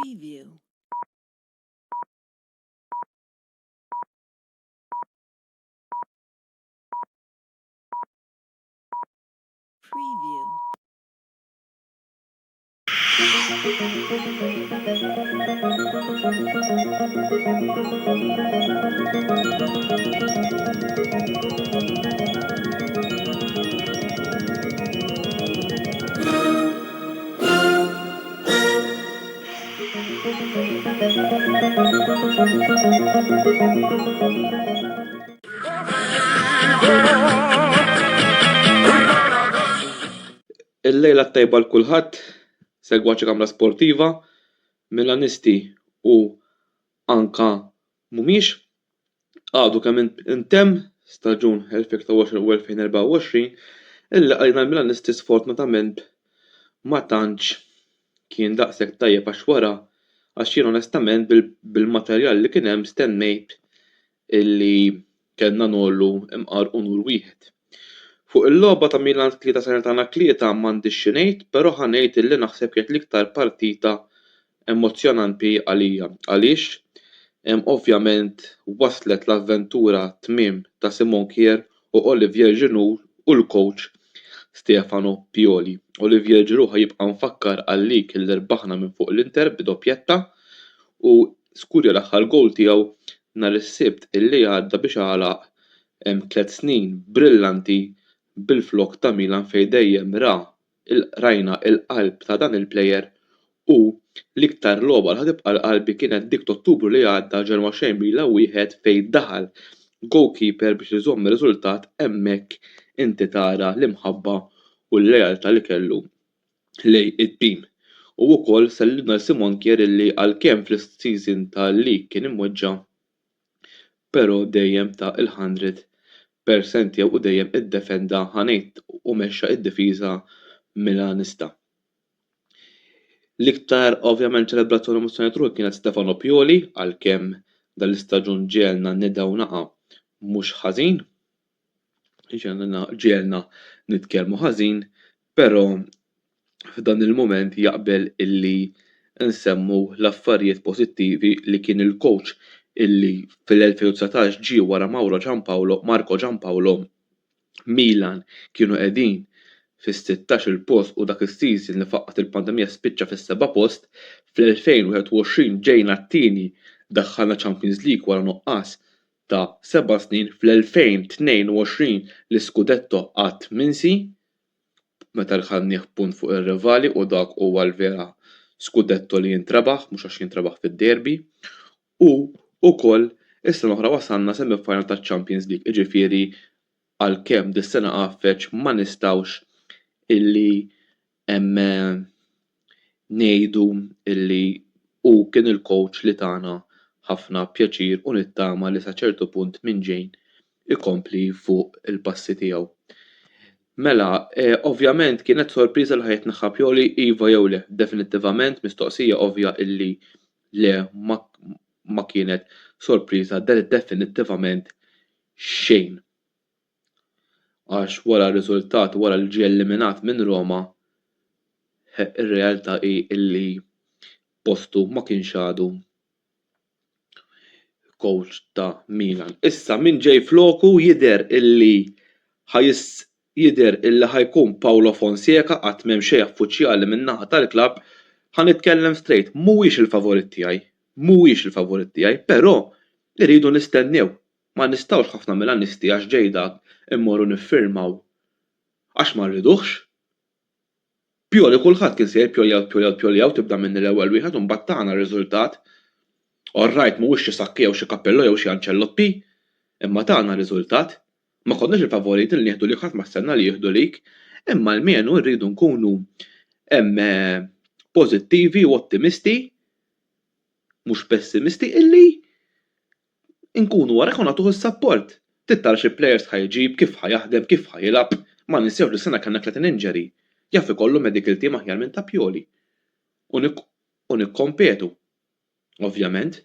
Preview. Preview. Il-lejla tajba l-kulħadd, segwaċi kamra sportiva, Milanisti u anka mhumiex għadu kemm intemm staġun 2023 u 2024 illi għalina l-Milanisti sfortunatament ma tantx kien daqshekk tajjeb għax wara għax jien onestament bil-materjal li kien hemm stennejt illi kellna nollu imqar unur wieħed. Fuq il-logħba ta' Milan tlieta Salernitana tlieta m'għandix xi ngħid, però ħanejt illi naħseb kienet l-iktar partita emozjonanti għalija. Għaliex ovvjament waslet l-avventura tmiem ta' Simon Kjaer u Olivier Giroud u l-coach Stefano Pioli. Olivier Giroud ħajibqa' mfakkar għalik illi rbaħna minn fuq l-Inter b'doppjetta u skurja l-aħħar gowl tiegħu nhar is-Sibt illi għadda biex għalaq 3 snin brillanti bil-flok ta' Milan fejn dejjem rajna l-qalb ta' dan il-plejer u l-iktar logħba li ħatibqa' l-qalbi kienet dik ta' Ottubru li għadda ġewwa Xejn wieħed fejn daħal goalkeeper biex iżomm ir-riżultat hemmhekk inti tara l-imħabba u l-lealtà li kellu lejn it-tim. U wkoll sellibna Simon Kjaer illi għalkemm fl-season tal-lig kien imweġġa però dejjem ta' il-100% jew u dejjem iddefenda ħanejt u mexxa d-difiża Milanista. L-iktar ovvjament ċelebrazzjoni emozzjonali ruħ kienet Stefano Pioli għalkemm dan l-istaġun ġielna nidha u naqa' mhux ħażin, ġielna nitkellmu ħażin, però f'dan il-mument jaqbel illi nsemmu l-affarijiet pożittivi li kien il-coach illi fil-2019 ġie wara Marco Giampaolo Milan kienu qegħdin fis-16 post u dak is-season li faqqat il-pandemija spiċċa fis-7 post, fl-2021 ġejna t-tieni daħħalna Champions League wara nuqqas ta' 7 snin, fl-2022 l-iskudetto qatt minsi meta dħalnieh punt fuq ir-rivali u dak huwa l-vera skudetto li jintrabaħ mhux għax jintrabaħ fid-derby u wkoll is-sena l-oħra wasalna semi-final taċ-Champions League, jiġifieri għalkemm dis-sena qafeċ ma nistgħux illi ngħidu illi hu kien il-coach li tagħna ħafna pjaċir u nittama li sa ċertu punt minn ġejn ikompli fuq il-passi tiegħu. Mela, ovvjament kienet sorpriża li ħajtneħħa Pioli iva jew le, definittivament mistoqsija ovvja illi le ma kienet sorpriża definittivament xejn. Għax wara r-riżultat wara li ġie eliminat minn Roma ir-realtà hi illi postu ma kienx għadu coach ta' Milan. Issa min ġej floku jidher illi ħajkun Paolo Fonseca qatt m'hemm xejn uffiċjali min-naħa tal-klabb ħanitkellem straight mhuwiex il-favorit tiegħi, però irridu nistennew. Ma nistgħux ħafna Milanisti għax ġejda immorru niffirmaw għax ma rridux. Pioli kulħadd kien sejjer Pioli tibda minn l-ewwel wieħed u mbagħad tagħna r-riżultat. All-right mhuwiex xi Sacchi jew xi Cappello jew xi Ancelotti, imma tagħna riżultat. Ma konniex il-favoriti li nieħdu lik ħadd ma stenna li jieħdu lik, imma almenu rridu nkunu pożittivi u ottimisti mhux pessimisti illi nkunu wara jkun nagħtuh is-support. Tittar xi plejers ħajġib, kif ħajaħdem, kif ħajilab, ma ninsewx li sena kellna 30 injury. Jaf ikollu medical team aħjar minn ta' Pioli. U nikkompetu. Ovvjament.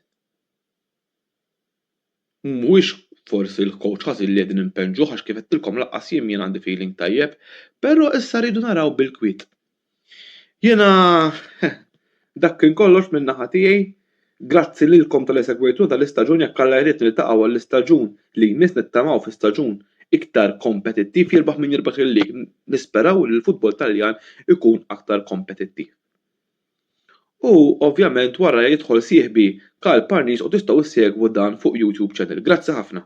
Mhuwiex forsi l-coach ħażin li qegħdin impenġuh għax kif qedtilkom lanqas jien għandi feeling tajjeb, però issa rridu naraw bil-kwiet. Jiena Dak kien kollox min-naħa tiegħi. Grazzi lilkom tal-esegwejtu tal-istaġun jekk Alla jrid niltaqgħu għall-istaġun li jmiss nittamaw fi staġun iktar kompetittiv jirbaħ min jirbaħ il-lig. Nisperaw li l-futbol Taljan ikun aktar kompetittiv. U ovvjament wara jidħol sieħbi Karl Parnis u tistgħu issegwu dan fuq YouTube channel. Grazzi ħafna.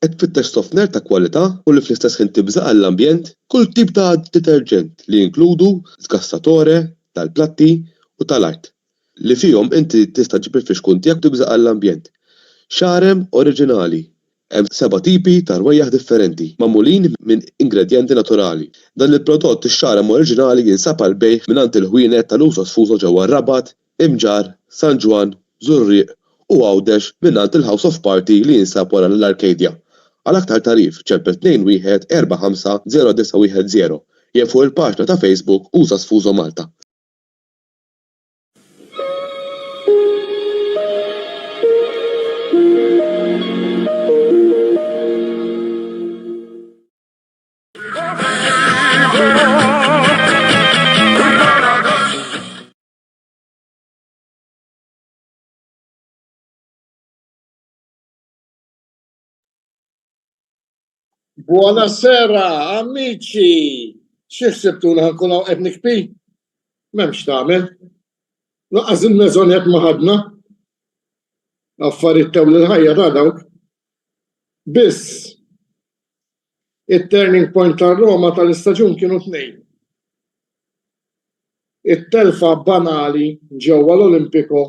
Qed tfittex sofner ta' kwalità u li fl-istess ħin tibżaq għall-ambjent kull tip ta' deterġent li jinkludu skassatore tal-platti u tal-art li fihom inti tista' ġib il-fixkun tiegħek tibżaq għall-ambjent. Xarem oriġinali. Hemm 7 tipi ta' rwejjaħ differenti magħmulin minn ingredjenti naturali. Dan il-prodott ix-xarem oriġinali jinsab għal bejgħ mingħand il-ħwienet tal-Uso Sfuso ġewwa Rabat, Imġar, San Ġwan, Żurrieq u Għawdex mingħand il-House of Party li jinsab wara l-Arcadia. Għal aktar tarif ċempel 21 45 0910 jew fuq il-paġna ta' Facebook Uso Sfuso Malta. Buonasera, amici! X'issibtuna ħankun hawn qed nikbi? M'hemmx tagħmel. Laqqas il-meżoniet ma ħadna. Affarijiet tew l-ħajja ta' dawk. Biss it-turning point tar-Roma tal-istaġun kienu 2. It-telfa banali ġewwa l-Olimpico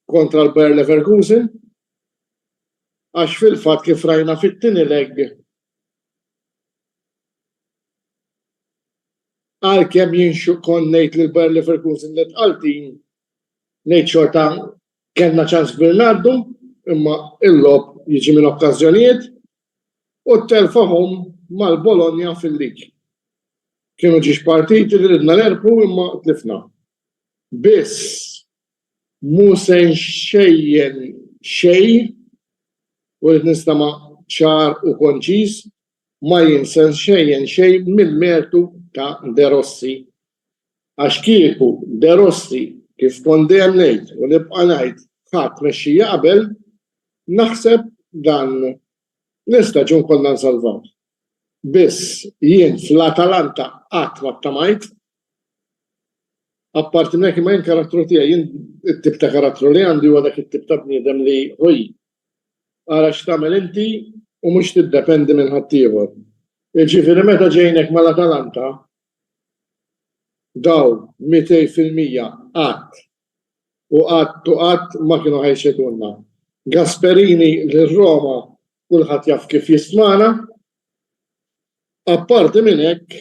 kontra l-Bayer Leverkusen għax fil-fatt kif rajna fit-tieni leg għalkemm jinxu kon ngħid lil Bayer Leverkusen li tqaltin ngħid xorta kellna ċans Bernardo imma il-lob jiġi minn okkażjonijiet u t-telfahom mal-Bologna fil-lig. Kienu ġiex partiti li ridna nerpu imma tlifna. Biss mu se nxejjen xejn u rid nistama' ċar u konċiż ma jinsen xejjen xejn mill-mertu ta' De Rossi. Għax kieku De Rossi kif kondem ngħid u nibqa' ngħid ħadd mexxija qabel naħseb dan l-istaġun konna nsalvaw. Biss jien fl-Atalanta qatt ma ttamajt apparti minn hekk ma jien karattru tiegħi jien it-tip ta' karattru li għandi huwa dak it-tip ta' bniedem li ħoj ara x'tagħmel inti u mhux tiddependi minn ħaddieħor. Jiġifieri meta ġejnek mal-Atalanta daw 200% qatt u qatt ma kienu ħajxedulna. Gasperini lir-Roma kulħadd jaf kif jismana. Apparti minn hekk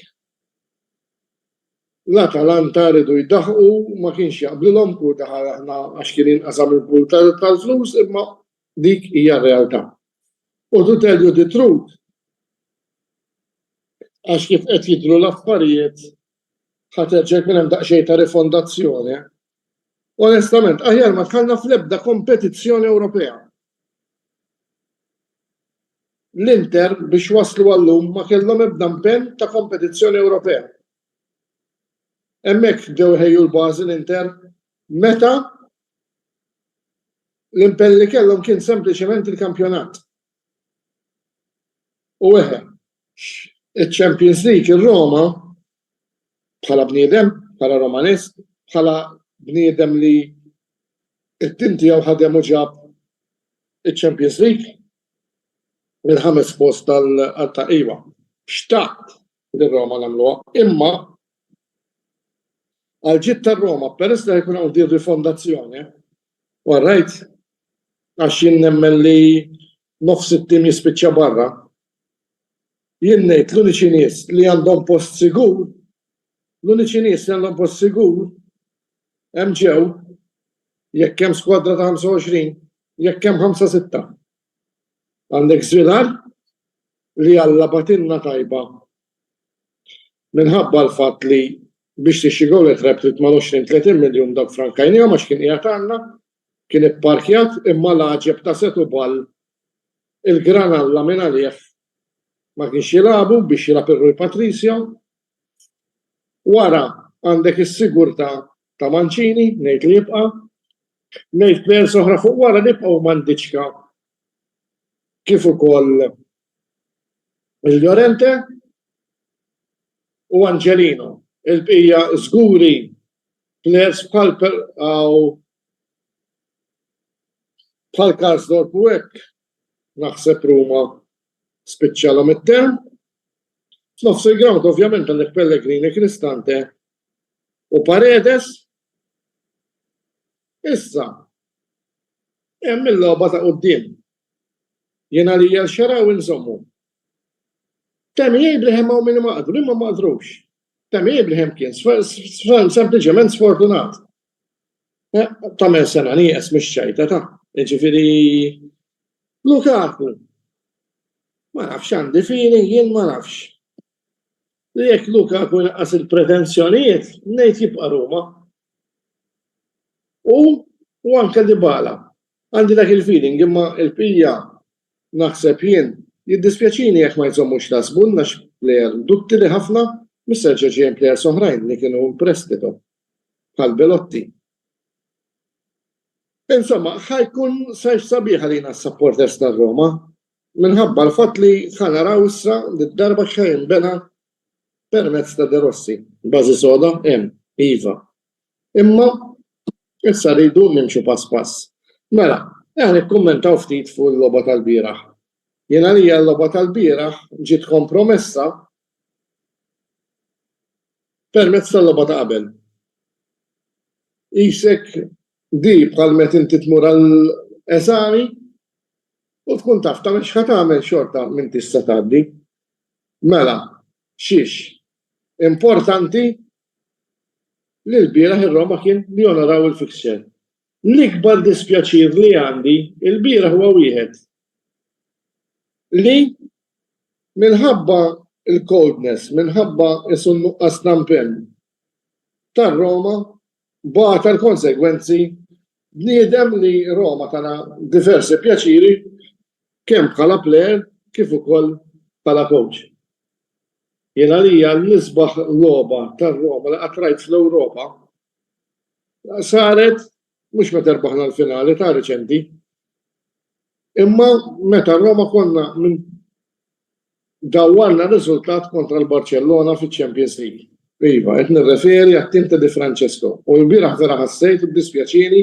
l-Atalanta rridu jdaħqu ma kienx jaqblilhom u daħal aħna għax kien inqasam il-pool tal-flus imma dik hija r-realtà. U to tell you the truth għax kif qed jidhru l-affarijiet ħaterġek minn hemm daqsxejn ta' rifondazzjoni. Onestament, aħjar ma tħallna fl-ebda kompetizzjoni Ewropea. L-Inter biex waslu għallum ma kellhom ebda impenn ta' kompetizzjoni Ewropea. Hemmhekk ġew ħejju l-bażi l-Inter meta l-impenn li kellhom kien sempliċement il-kampjonat. U iċ-Champions League ir-Roma bħala bniedem, bħala Romanist, bħala bniedem li it-tim tiegħu ħadem u ġab iċ-Champions League il-5 post tal-taqija. Xtaqt li Roma nagħmluha, imma għal-ġid tar-Roma peress li jkun hawn din rifondazzjoni, warrajt għax jien nemmen li nofs it-tim jispiċċa barra, jien ngħid l-uniċi nies li għandhom post sigur, hemm ġew jekk hemm skwadra ta' 25, jekk hemm 5-6. Għandek Żvilar li Alla batilna tajba minħabba l-fatt li biex tixxi gowl it-treb trid mal-20-30 miljun dak frankajni għax kien qiegħed għandna, kien ipparkjat imma l-aġeb ta' setu ball il-Granalla minn għalih ma kienx jilagħbu biex jilagħab ir-Rui Patricio. Wara għandek is-sigurtà ta' Mancini, ngħid li jibqa', ngħid plejers oħra fuq wara li jibqgħu Mandiċka kif ukoll il-Llorente u Angelino. Il-bqija żguri plejers bħal Karsdorp u hekk naħseb Ruma spiċċalhom it-term. F'nofs il-ground ovvjament għandek Pellegrini, Cristante u Paredes. Issa hemm il-logħba ta' quddiem. Jiena li xaraw inżommu. Tammy Abraham hawn min ma qadru, imma ma qadrux. Tammy Abraham kien sempliċement sfortunat. Tagħmel sena nieqes mix-xajta ta' jiġifieri Lukaku. Ma nafx għandi feeling jien ma nafx. Li jekk Lukaku inqas il-pretenzjonijiet, ngħid jibqa' Ruma. U anke Dybala. Għandi dak il-feeling imma l-bqija naħseb jien jiddispjaċini jekk ma jżommux tasbu għax plejer duttili ħafna mis-serġa ġejjin plejers oħrajn li kienu prestito bħal Belotti. Insomma, ħajkun sajf sabiħ għalina s-supporters tar-Roma minħabba l-fatt li ħanaraw issa li d-darba x'ħajnbena permezz ta' De Rossi. Bażi soda hemm, iva. Imma issa rridu nimxu pass pass. Mela, nikkummentaw ftit fuq il-logħba tal-bieraħ. Jiena li l-logħba tal-bieraħ ġiet kompromessa permezz tal-logħba ta' qabel. Isek di bħal meta inti tmur għall-eżami u tkun taf tagħmel x'ħad tagħmel xorta minn tista' tgħaddi. Mela, xiex importanti li l-bieraħ ir-Roma kien li jonoraw il-fixture. L-ikbar dispjaċir li għandi il-bieraħ huwa wieħed li minħabba il-coldness, minħabba isun nuqqas tampen tar-Roma bata l-konsegwenzi bniedem li Roma tana diversi pjaċiri kemm bħala plejer kif ukoll bħala coach. Jiena li l-isbaħ logħba tar-Roma li qatt rajt fl-Ewropa saret mhux meta rbaħna l-finali ta' riċenti. Imma meta Roma konna minn dawwarna riżultat kontra l-Barcellona fiċ-Champions League. Iva, qed nirreferi għat-tim ta' Di Francesco. U l-bieraħ vera ħassejt u dispjaċini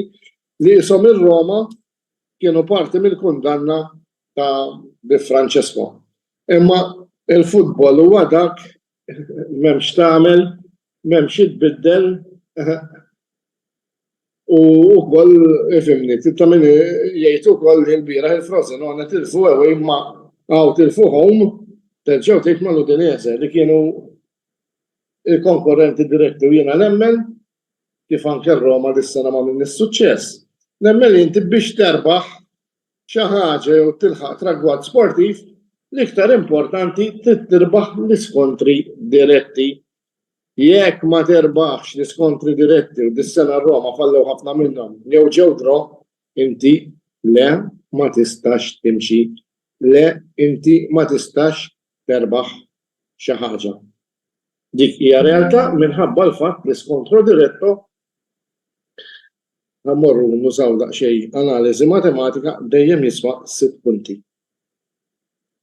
li isom ir-Roma kienu parti mill-kundanna ta' Di Francesco. Imma il-futbol huwa dak m'hemmx tagħmel, m'hemmx tbiddel u wkoll ifhimni, ta' min jgħid ukoll il-bieraħ il-Frosinone tilfu imma tilfu home terġgħu tikmalu Udinese li kienu il-konkurrenti diretti u jiena nemmen kif anke r-Roma dis-sena ma minn is-suċċess. Nemmen li inti biex terbaħ xi ħaġa jew tilħaq tragwad sportiv l-iktar importanti tirbaħ l-iskontri diretti. Jekk ma terbaħx l-iskontri diretti u dis-sena r-Roma fallew ħafna minnhom jew ġew draw, inti le ma tistax timxi, le inti ma tistax terbaħ xi ħaġa. Dik hija realtà minħabba l-fatt li skontru diretto ħammorru nużaw daqsxejn analiżi matematika dejjem jiswa 6 punti.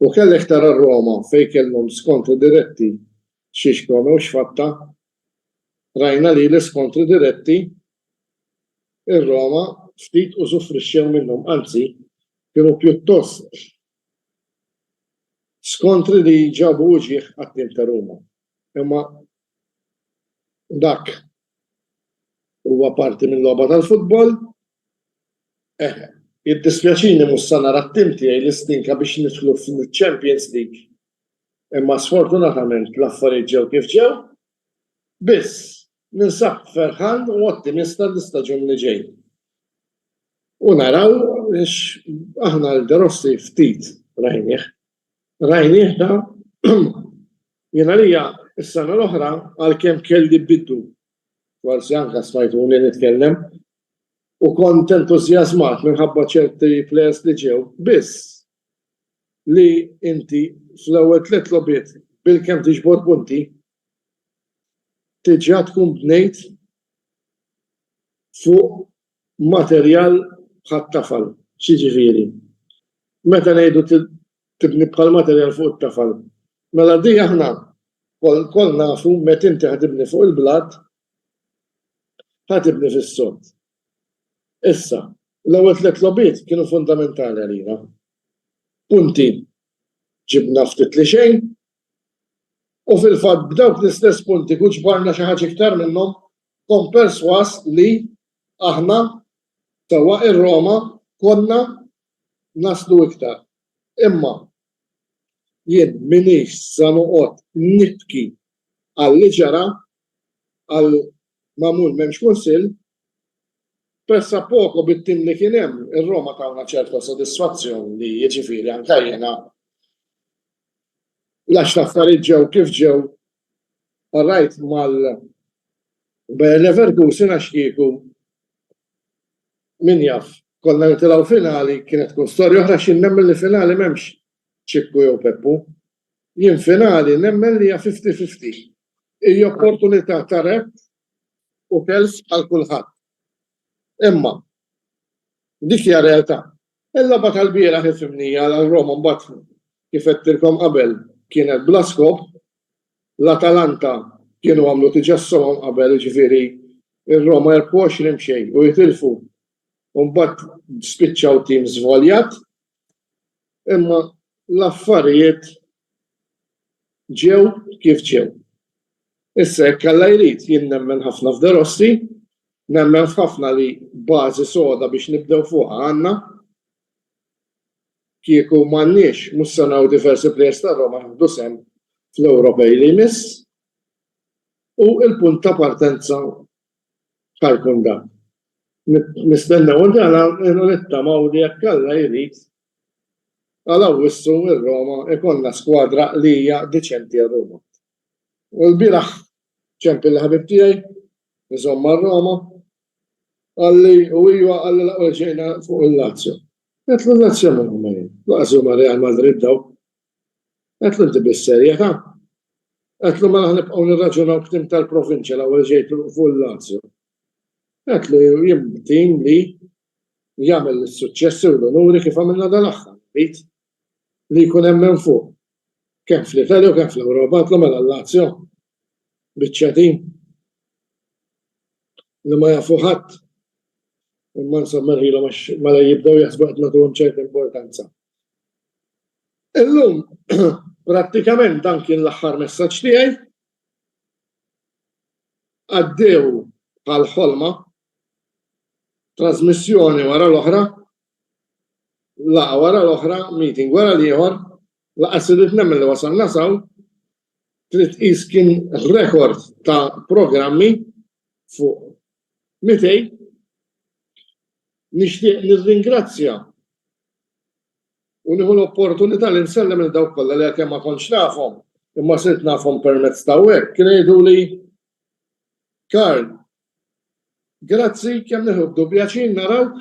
U kellek tara Roma fejn kellhom skontru diretti x'ixkom u x'fatta, rajna li l-iskontru diretti ir-Roma ftit u soffrixxew minnhom, anzi kienu pjuttost skontri li ġabu uġieħ għat-tim ta' Ruma. Imma dak huwa parti mill-logħba tal-futbol. Jiddispjaċini mhux sa nara t-tim tiegħi li stinka biex nidħlu fil-Champions League. Imma sfortunatament l-affarijiet ġew kif ġew, biss ninsab ferħan u ottimista l-istaġun li ġej. U naraw biex aħna l-De Rossi ftit rajnieh. Rajnieh da jiena lija s-sena l-oħra għalkemm kelli biddu. Forsi anke smajtuni nitkellem u kont entużjażmat minħabba ċerti players li ġew, biss li inti fl-ewwel 3 logħbiet bil-kemm tiġbor punti tiġa tkun bnejt fuq materjal ħadd-tafal, xiġifieri. Meta ngħidu tibni bħal materjal fuq it-tafal. Mela di aħna kol nafu meta inti ħatibni fuq il-blat ħatibni fis-sod. Issa, l-ewwel 3 logħbiet kienu fundamentali għalina. Punti ġibna ftit li xejn u fil-fatt b'dawk l-istess punti kux ġbarna xi ħaġa iktar minnhom kon perswas li aħna sewwa ir-Roma konna naslu iktar. Imma jien minix sa noqgħod nibki għal-li ġara għal magħmul m'hemmx kunsill. Pressa poco bit-tim li kien hemm, ir-Roma tawna ċerta sodisfazzjon li jiġifieri anke jiena lax l-affarijiet ġew kif ġew rajt mal-Leverkusen għax kieku min jaf kollha nitilgħu finali kienet tkun storja oħra xi nemmen li finali m'hemmx ċikku jew Peppu. Jien finali nemmen li hija 50-50. Hija opportunità ta' rep u kelf għal kulħadd. Imma, dik hija realtà. Il-logħba tal-bieraħ ifhimnija għal-Roma mbagħad kif qedtilkom qabel kienet bla skop, l-Atalanta kienu għamlu tiġassuhom qabel jiġifieri ir-Roma 24 xejn u jitilfu u mbagħad spiċċaw tim żvoljat, imma l-affarijiet ġew kif ġew. Issa jekk Alla jrid jien nemmen ħafna f'De Rossi, nemmen ħafna li bażi soda biex nibdew fuqha għandna. Kieku m'għandniex mhux se nagħmlu diversi plejers ta' Roma jieħdu sehem fl-Ewropej li jmiss u l-punt ta' partenza ħajkun dan. Nistennew dan nittamaw li jekk Alla jrid għal Awwissu ir-Roma ikollna skwadra li hija diċenti għal Roma. U l-bieraħ ċempil ħabib tiegħi iżomm mar-Roma għalli u iwa għalli l-aqwa ġejna fuq il-Lazio. Għetlu l-Lazio ma' jien, laqsu ma' Real Madrid daw. Għetlu inti bis-serjetà. Għetlu ma nibqgħu nirraġunaw b'tim tal-provinċja l-ewwel ġejt fuq il-Lazio. Għetlu jien tim li jagħmel is-suċċessi u l-onuri kif għamilna dal-aħħar. Li jkun hemm minn fuq. Kemm fl-Italja u kemm fl-Ewropa għetlu mela l-Lazio. Biċċa tim li ma jafu ħadd. Imma nsammerħila ma jibdew jaħsbu qed nagħtuhom ċerta importanza. Illum prattikament dan kien l-aħħar messaġġ tiegħi. Għaddew bħal-ħolma trasmissjoni wara l-oħra, laqa wara l-oħra, meeting wara l-ieħor, laqa sidiet nemmen li wasalna saw, trid tqis kien rekord ta' programmi fuq 200. Nixtieq nirringrazzja u nieħu l-opportunità li nsellem il dawk kollha li kemm ma kontx nafhom, imma sirt nafhom permezz ta' hekk, kien jgħiduli Karl, grazzi kemm nieħu pjaċir narawk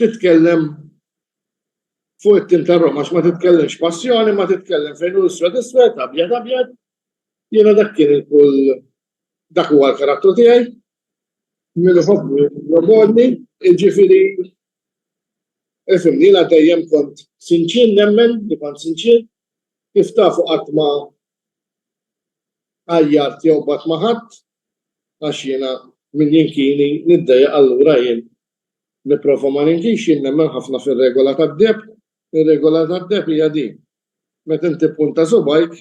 titkellem fuq it-tim ta' Roma għax ma titkellimx passjoni, ma titkellem fejn hu s-sodisfett, abjad abjad. Jiena dak kien il-kull dak huwa l-karattru tiegħi. Min iħobbni jogħodni, jiġifieri ifhimni la dejjem kont sinċir nemmen li kont sinċir kif tafu qatt ma għajjart jew bad ma' ħadd għax jiena min jinkieni niddejjaq allura jien Nipprova ma ninkix jien nemmen ħafna fir-regola tad-deb. Ir-regola tad-deb hija din. Meta inti punta subajk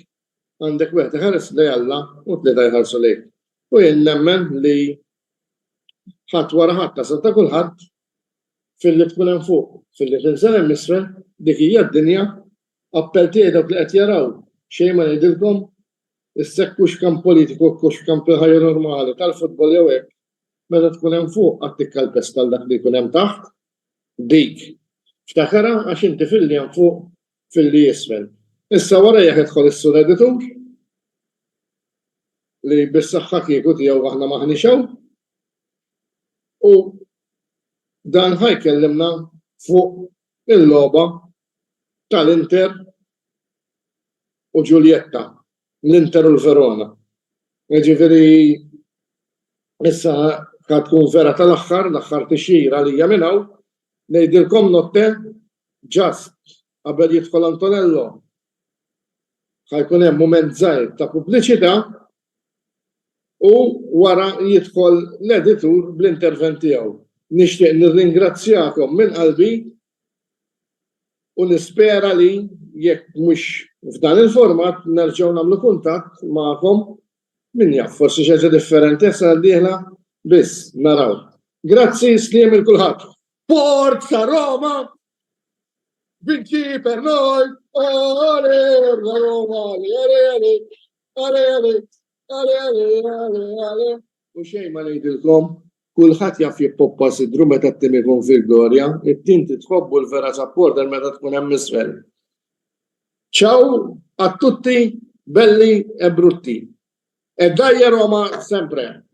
għandek wieħed iħares lejn Alla u tlieta jħarsu lejk. U jien nemmen li ħadd wara ħadd tasal ta' kulħadd fil-li tkun hemm fuq, fil-li tinsel hemm isfel, dik hija d-dinja, appell tiegħi dawk li qed jaraw xejn ma ngħidilkom issekku x'kamp politiku kux kamp ħajja normali tal-futbol jew hekk, meta tkun hemm fuq qatt tikkalpes tal dak li jkun hemm taħt, dik. Ftakara għax inti fil-li hemm fuq fil-li isfel. Issa wara jekk idħol is-sur editur li bis-saħħa kieku tiegħu aħna maħnixew u dan ħajkellimna fuq il-logħba tal-Inter u Giulietta, l-Inter u l-Verona. Jiġifieri issa tkun vera tal-aħħar, l-aħħar tixjira li hija minn hawn, ngħidilkom notte ġast qabel jidħol Antonello ħajkun hemm mument żgħir ta' pubbliċità u wara jidħol l-editur bl-intervent tiegħu. Nixtieq nirringrazzjakom minn qalbi u nispera li jekk mhux f'dan il-format nerġgħu nagħmlu kuntatt magħkom min jaf forsi xi ħaġa differenti issa d-dieħla biss naraw. Grazzi sliem il kulħadd. Forza Roma! Vinci per noi! Ole Roma! Ale! U xejn ma ngħidilkom, kulħadd jaf jippoppa sidru meta t-tim ikun fil-glorja, it-tim titħobbu l-vera supporter meta tkun hemm isfel. Ciao a tutti belli e brutti. E dai Roma sempre!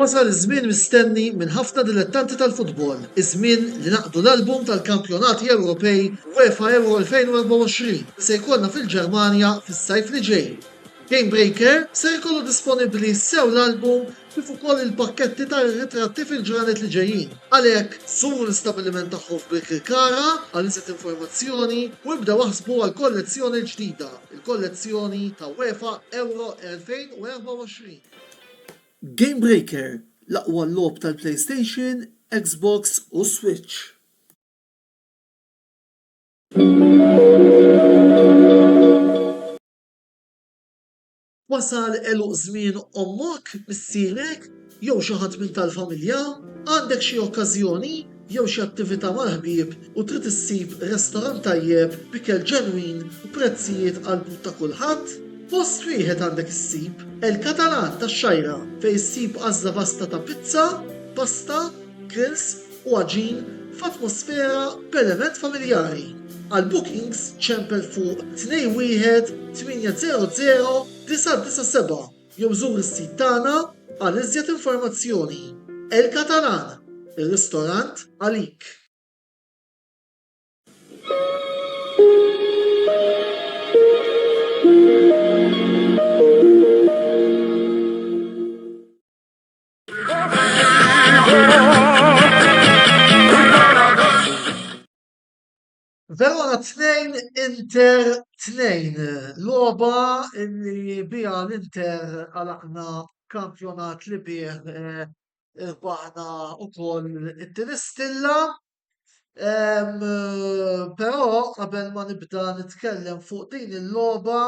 Wasal iż-żmien mistenni minn ħafna dilettanti tal-futbol, iż-żmien li naqdu l-album tal-Kampjonati Ewropej UEFA Euro 2024 se jkollna fil-Ġermanja fis-sajf li ġej. Game Breaker se jkollu disponibbli sew l-album kif ukoll il-pakketti tar-ritratti fil-ġranet li ġejjin. Għalhekk żuru l-istabbiliment tagħhom f'Birkirkara għal iżjed informazzjoni u ibdew waħsbu għal kollezzjoni ġdida, il-kollezzjoni ta' UEFA Euro 2024. Game Breaker, l-aqwa logħob tal-PlayStation, Xbox u Switch. Wasal eluq żmien ommok, missierek, jew xi ħadd minn tal-familja, għandek xi okkażjoni jew xi attività mal-ħbieb u trid issib restorant tajjeb bikel ġenwin u prezzijiet qalbu ta' kulħadd? Post wieħed għandek issib El-Katalan tax-Xajra fejn issib għażla vasta ta' pizza, pasta, grills u għaġin f'atmosfera b'element familjari. Għal bookings ċempel fuq 21-800 997 jew żur is-sit tagħna għal iżjed informazzjoni. El-Katalan, ir-ristorant għalik. Verona 2 Inter 2 logħba li biha l-Inter għalaqna kampjonat li bih irbaħna wkoll it-tiristilla. Però qabel ma nibda nitkellem fuq din il-logħba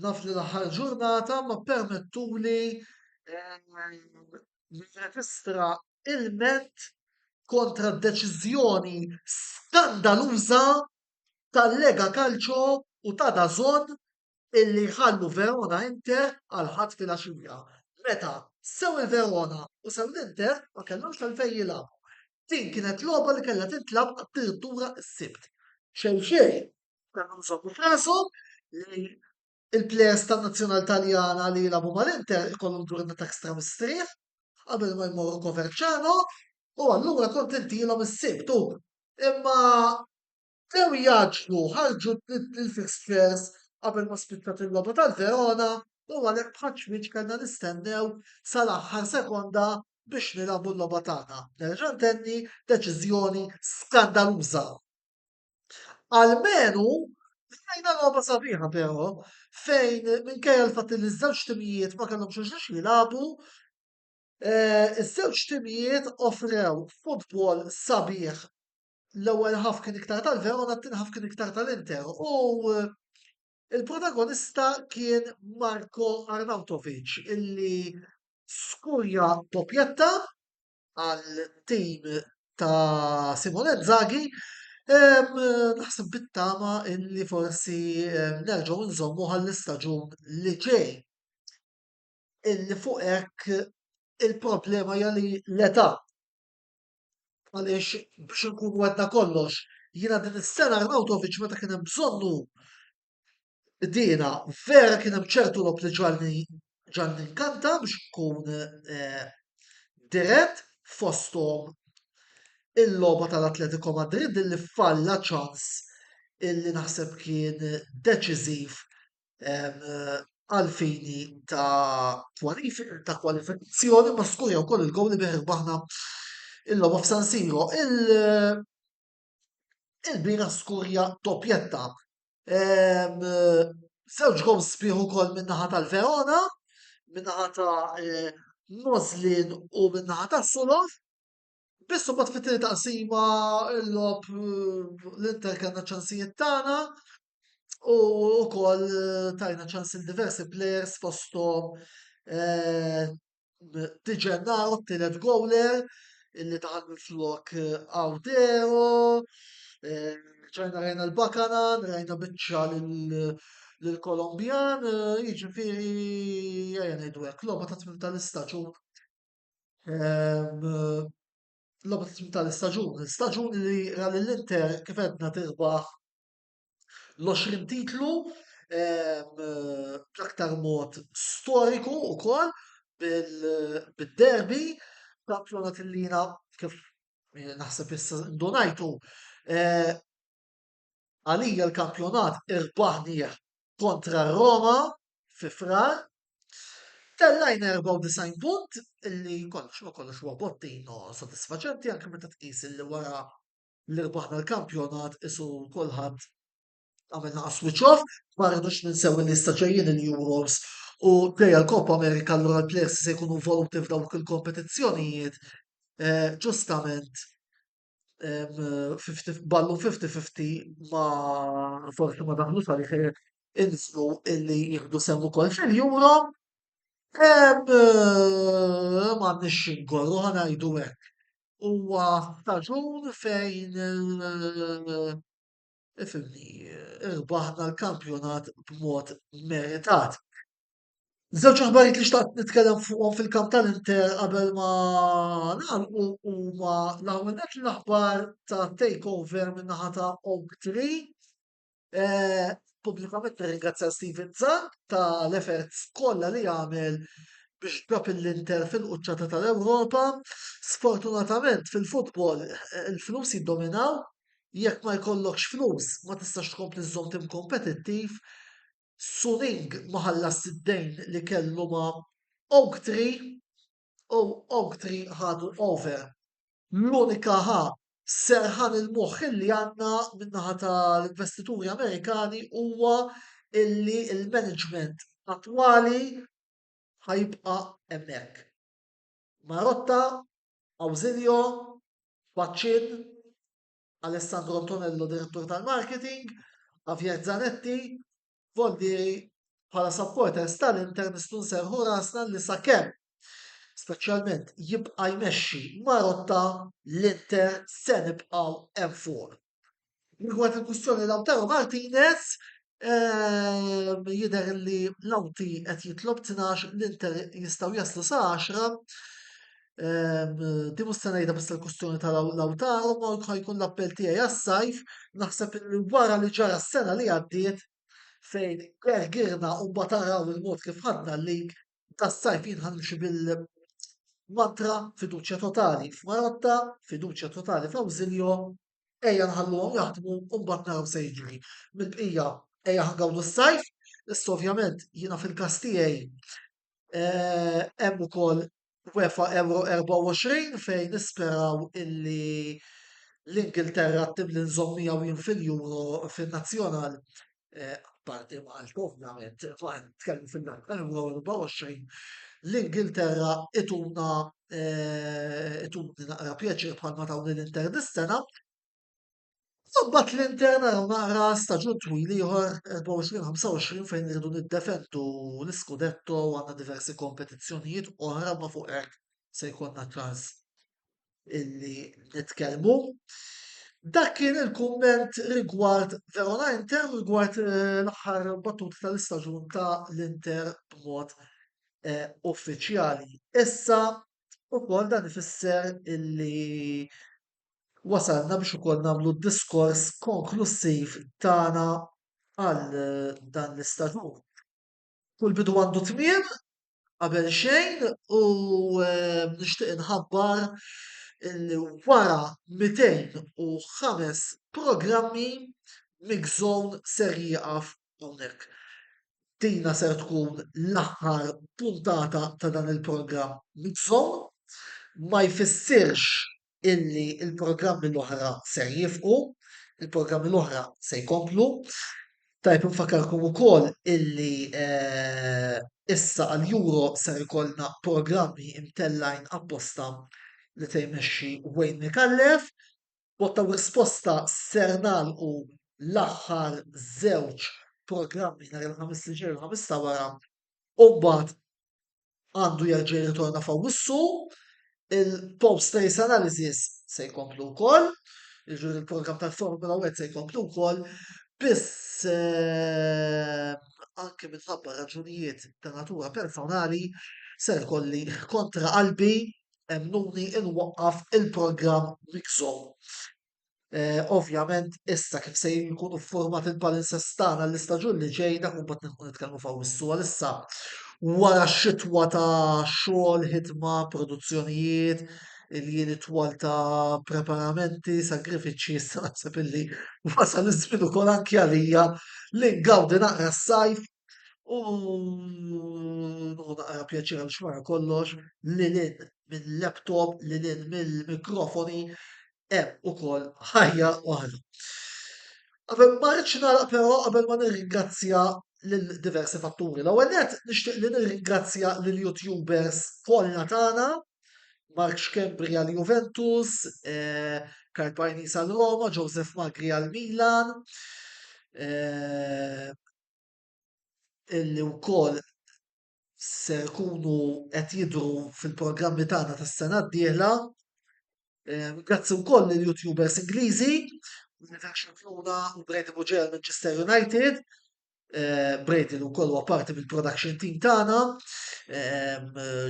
naf li l-aħħar ġurnata ma permettuli nirreġistra ilment kontra d-deċiżjoni skandaluża tal-Lega Calcio u ta' DAZN illi ħallu Verona Inter għal ħadd fil-għaxija. Meta sew il-Verona u sew l-Inter ma kellhomx tal-fejn jilagħbu. Din kienet logħba li kellha tintlab addirittura s-sibt. Xejn kellhom żommu f'rashom li il-plejers tan-Nazzjonal Taljana li jilagħbu mal-Inter ikollhom ġurnata ekstra mistrieħ qabel ma jmorru Coverciano. U allura kontentilhom is-sibt imma dew jaġlu ħarġu l-fixtures qabel ma spittat il-logħba tal-Verona u għalhekk bħadd kellna nistennew sal-aħħar sekonda biex nilagħbu l-logħba tagħna. Nerġa' ntenni deċiżjoni skandaluża. Almenu rajna logħba sabiħa però fejn minkejja l-fatt li ż-żewġ timijiet ma kellhomx xiex jilagħbu, iż-żewġ timijiet offrew futbol sabiħ. L-ewwel ħaf kien iktar tal-Verona, t-tieni ħaf kien iktar tal-Inter u il-protagonista kien Marko Arnautovic illi skurja dopjetta għal-tim ta' Simone Inzaghi. Naħseb bit-tama illi forsi nerġgħu nżommu għall-istaġun li ġej. Illi fuq hekk il-problema hija li l-età. Għaliex biex nkunu għedna kollox, jiena din is-sena Arnautovic meta kien hemm bżonnu dina vera kien hemm ċertu lob li ġalni nkanta biex nkun dirett fosthom il-logħba tal-Atletico Madrid illi falla ċans illi naħseb kien deċiżiv għal-fini ta' kwalifikazzjoni ma skurja wkoll il-gowl li beħirbaħna il-logħba f'San Siro. Il-bira skurja dopjetta. Żewġ gowl sbieħ ukoll min-naħa tal-Verona, min-naħa ta' Moslin u min-naħa ta' Solov. Bissu bat fit-tieni taqsima l-lob l-Inter kellna ċansijiet tagħna u wkoll tajna ċans il diversi plejers fosthom Di Gennaro t-tielet gowler illi daħal minn-flok Audero, ġajna rajna l-Bakanan, rajna biċċa lill-Kolombjan, jiġifieri ejja ngħidu hekk logħba ta' tmiem tal-istaġun. Logħba ta' tmiem tal-istaġun, staġun li ra lill-Inter kif għedna tirbaħ l-20 titlu b'aktar mod storiku wkoll bid-derby kampjonat illi jiena kif naħseb issa ndunajtu għalija l-kampjonat irbaħnieh kontra Roma fi frar. Tellajna 94 punt illi kollox ma kollox huwa bottino sodisfaċenti anke meta tqis illi wara li rbaħna l-kampjonat isu kulħadd għamilna switch off, ma rridux ninsew li ġejjin il-Euros u ġejja l-Coppa America allura l-players se jkunu involuti f'dawk il-kompetizzjonijiet ġustament ballu 50-50 ma forsi ma daħlux għalih inżlu illi jieħdu semm ukoll fil-Euro m'għandniex ingorru ħanajdu hekk. Huwa staġun fejn ifhimni irbaħna l-kampjonat b'mod meritat. Żewġ aħbarijiet li xtaqt nitkellem fuqhom fil-kamp tal-Inter qabel ma nagħlqu huma l-ewwel nett l-aħbar ta' takeover min-naħa ta' Oaktree. Pubblikament nirringrazzja Steven Zahn tal-efforts kollha li għamel biex ġab l-Inter fil-quċċata tal-Ewropa. Sfortunatament fil-futbol il-flus jiddominaw, jekk ma jkollokx flus ma tistax tkompli żżomm tim kompetittiv. Suning ma ħallas id-dejn li kellu ma' Oaktree u Oaktree ħadu over. L-unika serħan il-moħħ illi għandna min-naħa tal-investituri Amerikani huwa illi il-management attwali ħajibqa' hemmhekk. Marotta, Ausilio, Baccin, Alessandro Antonello, direttur tal-marketing, Javier Zanetti, Voldieri bħala supporters tal-Inter nistgħu nserħu rasna li sakemm speċjalment jibqa' jmexxi Marotta l-Inter se nibqgħu hemm fuq. Rigward il-kwistjoni Lautaro Martinez jidher li Lauti qed jitlob 12 l-Inter jistgħu jaslu sa 10. Di mhux se ngħidha biss il-kwistjoni ta' Lautaro ma jkun l-appell tiegħi għas-sajf naħseb li wara li ġara s-sena li għaddiet fejn gergirna u bataraw il-mod kif ħadna l-lig tas-sajf jien ħanimxi bil-mantra fiduċja totali f'Marotta, fiduċja totali f'Ausilio, ejja nħalluhom jaħdmu u mbagħad naraw se jiġri. Mill-bqija ejja ħangawdu s-sajf, issa ovvjament jiena fil-każ tiegħi hemm ukoll UEFA Euro 24 fejn nisperaw illi l-Ingilterra tibli nżommija u jien fil-Euro fin-nazzjonal parti Malta ovvjament, ma nitkellmu fil-Euro 24, l-Ingilterra ituni naqra pjaċir bħalma tawni l-Inter dis-sena. Mbagħad l-Inter naraw naqra staġun twil ieħor 24-25 fejn irridu niddefendu l-iskudetto u għandna diversi kompetizzjonijiet oħra ma fuq hekk se jkollna ċans illi nitkellmu. Dak kien il-kumment rigward Verona Inter rigward l-aħħar battut tal-istaġun ta' l-Inter b'mod uffiċjali. Issa ukoll dan ifisser illi wasalna biex ukoll nagħmlu d-diskors konklusiv tagħna għal dan l-istaġun. Kull bidu għandu tmiem qabel xejn u nixtieq inħabbar illi wara 205 programmi Mix Zone ser jieqaf hawnhekk. Dina ser tkun l-aħħar puntata ta' dan il-programm Mix Zone, ma jfissirx illi il-programmi l-oħra ser jifqu, il-programmi l-oħra se jkomplu. Tajb nfakarkom ukoll illi issa għal-Euro ser ikollna programmi imtellajn apposta li tejmexxi Wayne Mikallef, botta risposta ser nagħlqu l-aħħar żewġ programmi nhar il-ħamis li ġej il-ħamis ta' wara, u mbagħad għandu jerġa' jirritorna f'Awwissu, il-post race analysis se jkomplu wkoll, il-programm tal-Formula 1 se jkomplu wkoll, biss anke minħabba raġunijiet ta' natura personali ser kolli kontra qalbi emnuni inwaqqaf il-programm Mix Zone. Ovvjament issa kif se jkunu format il-palinsestana l-istaġun li ġej dak mbagħad nkun nitkellmu f'Awwissu għalissa wara x-xitwa ta' xogħol, ħidma, produzzjonijiet, il-jien twal ta' preparamenti, sagrifiċċji, issa naħseb illi wasal iż-żmien ukoll anke għalija li ngawdi naqra s-sajf u naqra pjaċir għal xwara kollox lilin mill-laptop, lilin mill-mikrofoni hemm ukoll ħajja oħra. Qabel ma rridx nagħlaq però qabel ma nirringrazzja lil diversi fatturi. L-ewwel nett nixtieq li nirringrazzja lil YouTubers kollha tagħna, Mark Xkembri għal Juventus, Karl Pajnis għal Roma, Joseph Magri għal Milan, illi wkoll se jkunu qed jidhru fil-programmi tagħna tas-sena d-dieħla. Grazzi wkoll lill-YouTubers Ingliżi, Universal Fluna u Brady Buġel Manchester United. Brady li wkoll huwa parti mill-production team tagħna.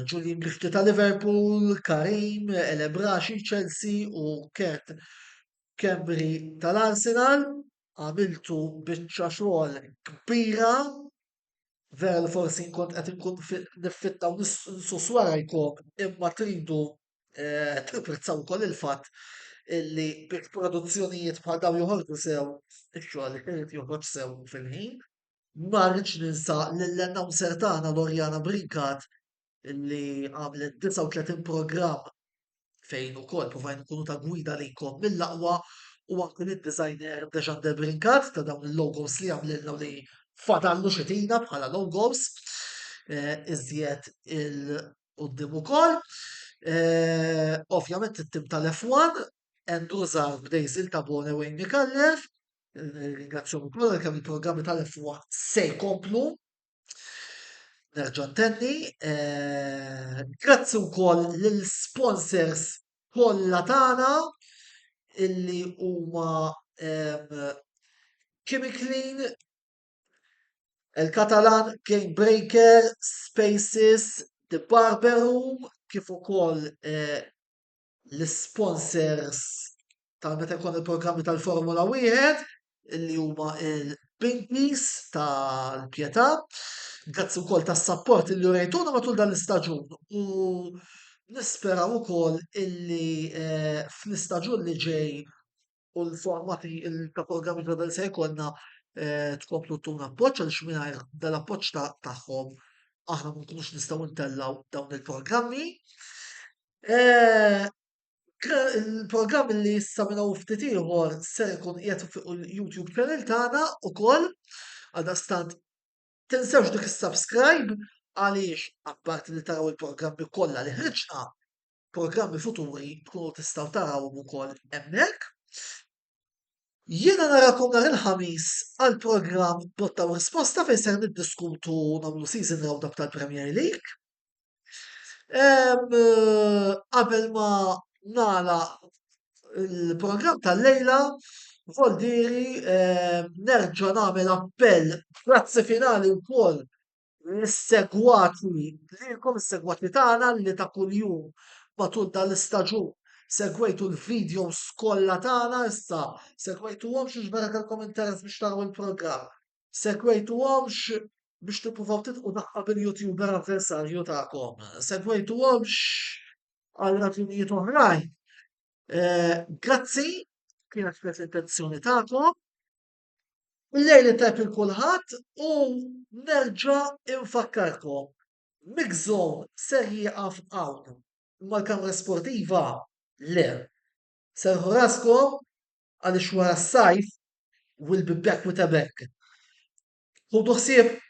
Julian Grifti ta' Liverpool, Karim, Elebraxi Chelsea u Kurt Kembri tal-Arsenal. Għamiltu biċċa xogħol kbira. Vera li forsi nkun qed inkun niffitta u nsus warajkom imma tridu tipprezzaw ukoll il-fatt illi bil-produzzjonijiet bħal dawn joħorġu sew ix-xogħol irid joħroġ sew fil-ħin. Ma rridx ninsa lill-announcer tagħna Lorjana Brinkat illi għamlet 39 programm fejn ukoll provajna nkunu ta' gwida lejkom mill-aqwa u anke lid-designer Dejan de Brinkat ta' dawn il-logos li għamlilna li fadallu xitina bħala logos iżjed il-qoddim ukoll. Ovvjament it-tim tal-F1 Andrew Zar b'dejżil ta' Bone Wayne Mikallef. Ringrazzjoni wkoll kemm il-programmi tal-F1 se jkomplu. Nerġa' ntenni. Grazzi wkoll lill-sponsors kollha tagħna illi huma Chemiclean, il-Catalan, Game Breaker, Spaces, The Barber Room, kif ukoll l-sponsors ta' meta jkun il-programmi tal-Formula 1 illi huma il-Pinkies tal-Pjetà. Grazzi wkoll tas-sapport illi urejtuna matul dan l-istaġun u nisperaw ukoll illi fl-istaġun li ġej u l-formati ta' programmi ta' se jkollna tkomplu tuna appoġġ għaliex mingħajr dal-appoġġ tagħhom aħna ma nkunux nistgħu ntellaw dawn il-programmi. Il-programm li issa minn hawn ftit ieħor ser ikun qiegħed fuq il-YouTube channel tagħna wkoll għaldaqstant tinsewx dik is-subscribe għaliex apparti li taraw il-programmi kollha li ħriġna, programmi futuri tkunu tistgħu tarawhom ukoll hemmhekk. Jiena narakom nhar il-ħamis għal programm Botta u Risposta fejn ser niddiskutu nagħmlu season roundup tal-Premier League. Qabel ma nagħlaq il-programm tal-lejla, Voldiri nerġa' nagħmel appell frazzi finali wkoll lis-segwati lilkom is-segwati tagħna li ta' kuljum matul dan l-istaġun segwejtu l-videos kollha tagħna issa, segwejtuhomx biex meta kellkom interess biex taraw il-programm, segwejtuhomx biex tippruvaw tidħlu naqqa bil-YouTuber avversarju tagħkom, segwejtuhomx għal raġunijiet oħrajn. Grazzi, kienet l-intenzjoni tagħkom. Il-lejl tajb il-kulħadd u nerġa' infakkarkom. Migżon ser jieqaf hawn imma l-kamra sportiva le. Serħu raskom għaliex wara s-sajf we'll be back with a bang. Ħudu ħsieb.